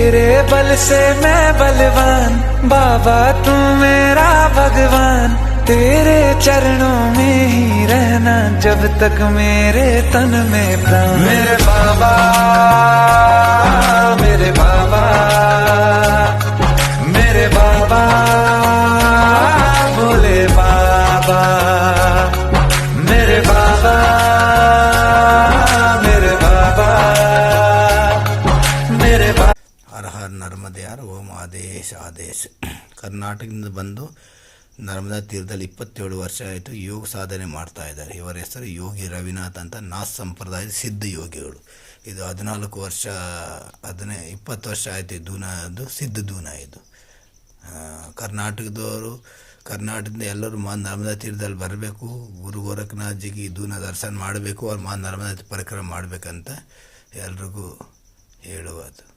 तेरे बल से मैं बलवान, बाबा तू मेरा भगवान। तेरे चरणों में ही रहना जब तक मेरे तन में प्राण। मेरे बाबा, मेरे बाबा, मेरे बाबा, भोले बाबा, मेरे बाबा, मेरे बाबा, मेरे बाबा। ಹರ ಹರ ನರ್ಮದೆ ಹರ ಓಂ ಆದೇಶ ಆದೇಶ. ಕರ್ನಾಟಕದಿಂದ ಬಂದು ನರ್ಮದಾ ತೀರದಲ್ಲಿ 27 ವರ್ಷ ಆಯಿತು ಯೋಗ ಸಾಧನೆ ಮಾಡ್ತಾ ಇದ್ದಾರೆ. ಇವರ ಹೆಸರು ಯೋಗಿ ರವಿನಾಥ್ ಅಂತ. ನಾಥ್ ಸಂಪ್ರದಾಯದ ಸಿದ್ಧ ಯೋಗಿಗಳು. ಇದು 14 ವರ್ಷ 20 ವರ್ಷ ಆಯಿತು ದೂನದು ಸಿದ್ಧ ದೂನ. ಇದು ಕರ್ನಾಟಕದವರು, ಕರ್ನಾಟಕದಿಂದ ಎಲ್ಲರೂ ನರ್ಮದಾ ತೀರದಲ್ಲಿ ಬರಬೇಕು. ಗುರು ಗೋರಖನಾಥ್ಜಿಗೆ ದೂನ ದರ್ಶನ ಮಾಡಬೇಕು. ಅವ್ರು ನರ್ಮದಾ ಪರಿಕ್ರಮ ಮಾಡಬೇಕಂತ ಎಲ್ರಿಗೂ ಹೇಳುವುದು.